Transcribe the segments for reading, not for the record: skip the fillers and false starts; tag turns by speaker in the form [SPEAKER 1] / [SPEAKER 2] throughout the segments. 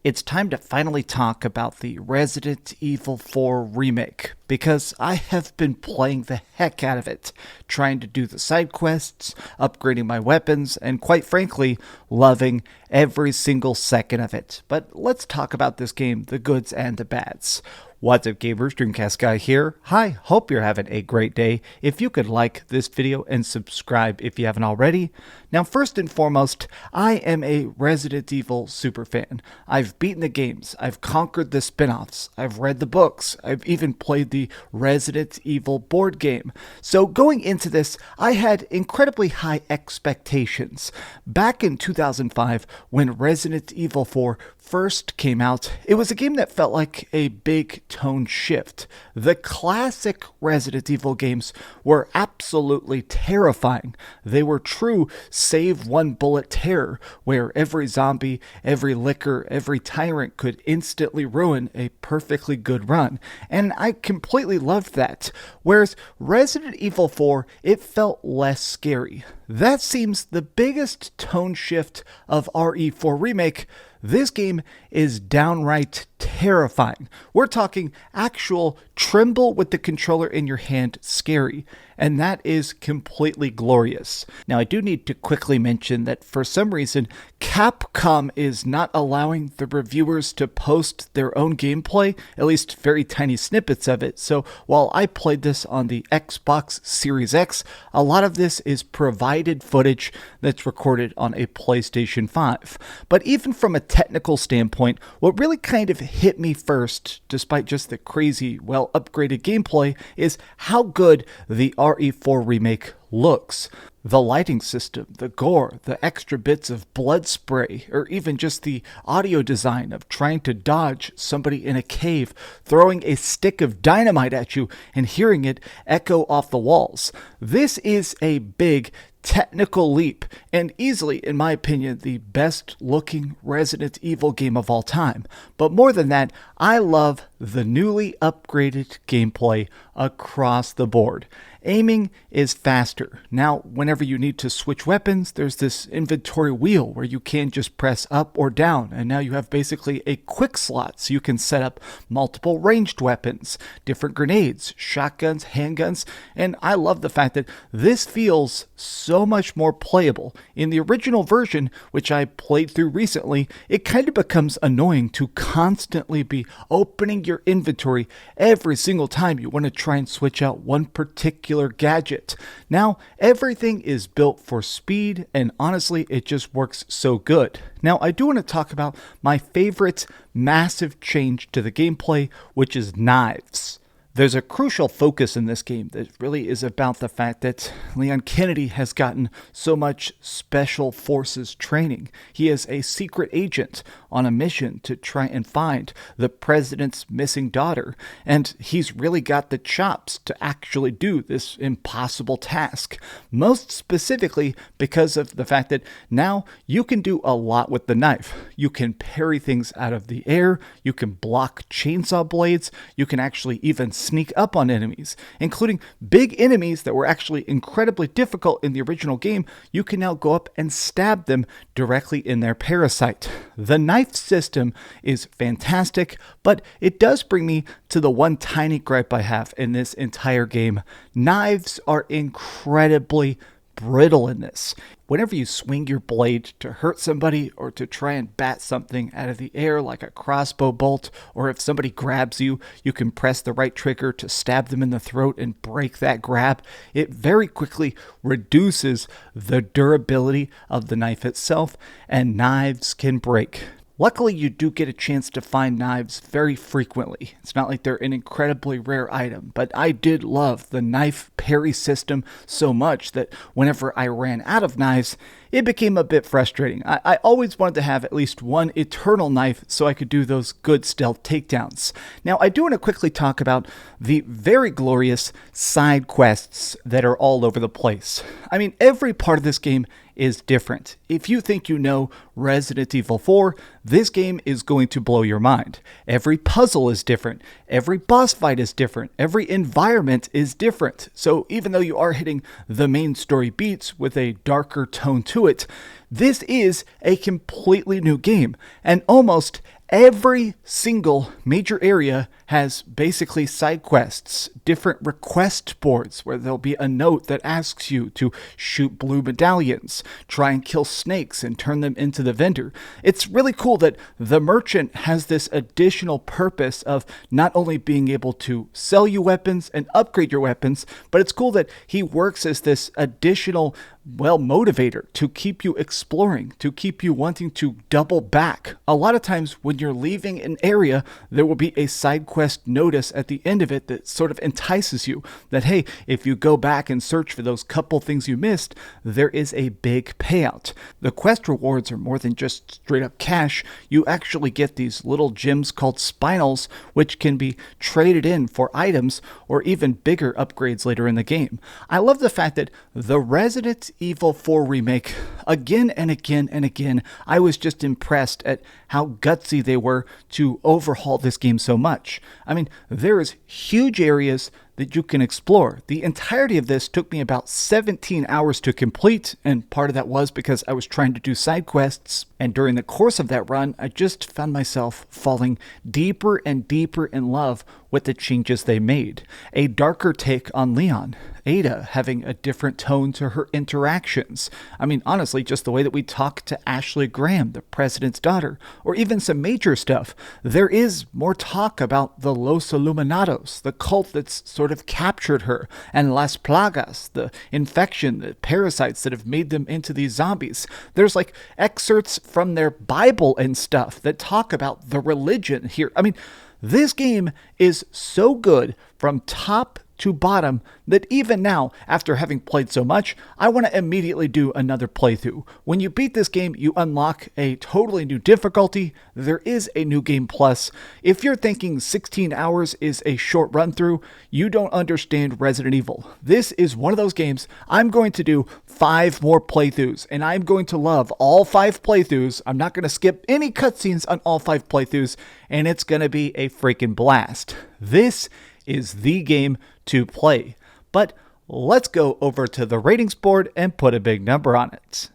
[SPEAKER 1] It's time to finally talk about the Resident Evil 4 remake, because I have been playing the heck out of it, trying to do the side quests, upgrading my weapons, and quite frankly, loving every single second of it. But let's talk about this game, the goods and the bads. What's up gamers, DreamcastGuy here. Hi, hope you're having a great day. If you could like this video and subscribe if you haven't already. Now first and foremost, I am a Resident Evil superfan. I've beaten the games, I've conquered the spin-offs, I've read the books, I've even played the Resident Evil board game. So going into this, I had incredibly high expectations. Back in 2005, when Resident Evil 4 first came out, it was a game that felt like a big tone shift. The classic Resident Evil games were absolutely terrifying. They were true save one bullet terror, where every zombie, every licker, every tyrant could instantly ruin a perfectly good run. And I completely loved that. Whereas Resident Evil 4, it felt less scary. That seems the biggest tone shift of RE4 Remake. This game is downright terrifying. We're talking actual tremble with the controller in your hand scary, and that is completely glorious. Now I do need to quickly mention that for some reason Capcom is not allowing the reviewers to post their own gameplay, at least very tiny snippets of it. So while I played this on the Xbox Series X, a lot of this is provided footage that's recorded on a PlayStation 5. But even from a technical standpoint, what really kind of hit me first, despite just the crazy, well upgraded gameplay, is how good the RE4 remake looks. The lighting system, the gore, the extra bits of blood spray, or even just the audio design of trying to dodge somebody in a cave, throwing a stick of dynamite at you and hearing it echo off the walls. This is a big technical leap, and easily, in my opinion, the best looking Resident Evil game of all time. But more than that, I love the newly upgraded gameplay across the board. Aiming is faster. Now, whenever you need to switch weapons, there's this inventory wheel where you can just press up or down, and now you have basically a quick slot so you can set up multiple ranged weapons, different grenades, shotguns, handguns, and I love the fact that this feels so much more playable. In the original version, which I played through recently, it kind of becomes annoying to constantly be opening your inventory every single time you want to try and switch out one particular gadget. Now, everything is built for speed, and honestly, it just works so good. Now, I do want to talk about my favorite massive change to the gameplay, which is knives. There's a crucial focus in this game that really is about the fact that Leon Kennedy has gotten so much special forces training. He is a secret agent on a mission to try and find the president's missing daughter, and he's really got the chops to actually do this impossible task. Most specifically because of the fact that now you can do a lot with the knife. You can parry things out of the air, you can block chainsaw blades, you can actually even sneak up on enemies, including big enemies that were actually incredibly difficult in the original game. You can now go up and stab them directly in their parasite. The knife system is fantastic, but it does bring me to the one tiny gripe I have in this entire game. Knives are incredibly brittle in this. Whenever you swing your blade to hurt somebody or to try and bat something out of the air like a crossbow bolt, or if somebody grabs you, you can press the right trigger to stab them in the throat and break that grab. It very quickly reduces the durability of the knife itself, and knives can break. Luckily, you do get a chance to find knives very frequently. It's not like they're an incredibly rare item, but I did love the knife parry system so much that whenever I ran out of knives, it became a bit frustrating. I always wanted to have at least one eternal knife so I could do those good stealth takedowns. Now, I do want to quickly talk about the very glorious side quests that are all over the place. I mean, every part of this game is different. If you think you know Resident Evil 4, this game is going to blow your mind. Every puzzle is different. Every boss fight is different. Every environment is different. So even though you are hitting the main story beats with a darker tone to it, this is a completely new game, and almost Every single major area has basically side quests, different request boards where there'll be a note that asks you to shoot blue medallions, try and kill snakes and turn them into the vendor. It's really cool that the merchant has this additional purpose of not only being able to sell you weapons and upgrade your weapons, but it's cool that he works as this additional motivator to keep you exploring, to keep you wanting to double back. A lot of times when you're leaving an area, there will be a side quest notice at the end of it that sort of entices you that, hey, if you go back and search for those couple things you missed, there is a big payout. The quest rewards are more than just straight up cash. You actually get these little gems called spinels, which can be traded in for items or even bigger upgrades later in the game. I love the fact that the Resident Evil 4 remake, again and again and again, I was just impressed at how gutsy they were to overhaul this game so much. I mean, there is huge areas that you can explore. The entirety of this took me about 17 hours to complete, and part of that was because I was trying to do side quests, and during the course of that run, I just found myself falling deeper and deeper in love with the changes they made. A darker take on Leon, Ada having a different tone to her interactions. I mean, honestly, just the way that we talk to Ashley Graham, the president's daughter, or even some major stuff. There is more talk about the Los Illuminados, the cult that's sort of captured her, and Las Plagas, the infection, the parasites that have made them into these zombies. There's like excerpts from their Bible and stuff that talk about the religion here. I mean, this game is so good from top to bottom that even now, after having played so much, I want to immediately do another playthrough. When you beat this game, you unlock a totally new difficulty. There is a new game plus. If you're thinking 16 hours is a short run through, you don't understand Resident Evil. This is one of those games I'm going to do 5 more playthroughs, and I'm going to love all 5 playthroughs. I'm not going to skip any cutscenes on all 5 playthroughs, and it's going to be a freaking blast. This is the game to play. But let's go over to the ratings board and put a big number on it.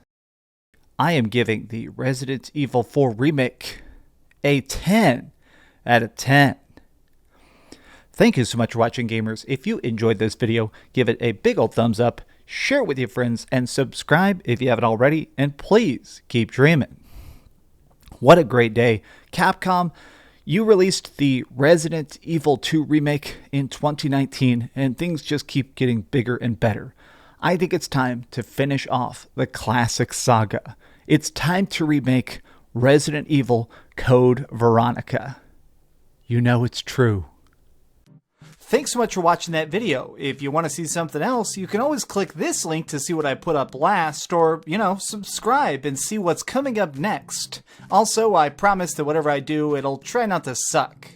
[SPEAKER 1] I am giving the Resident Evil 4 remake a 10 out of 10. Thank you so much for watching, gamers. If you enjoyed this video, give it a big old thumbs up, share it with your friends, and subscribe if you haven't already, and please keep dreaming. What a great day. Capcom, you released the Resident Evil 2 remake in 2019, and things just keep getting bigger and better. I think it's time to finish off the classic saga. It's time to remake Resident Evil Code Veronica. You know it's true. Thanks so much for watching that video. If you want to see something else, you can always click this link to see what I put up last, or, subscribe and see what's coming up next. Also, I promise that whatever I do, it'll try not to suck.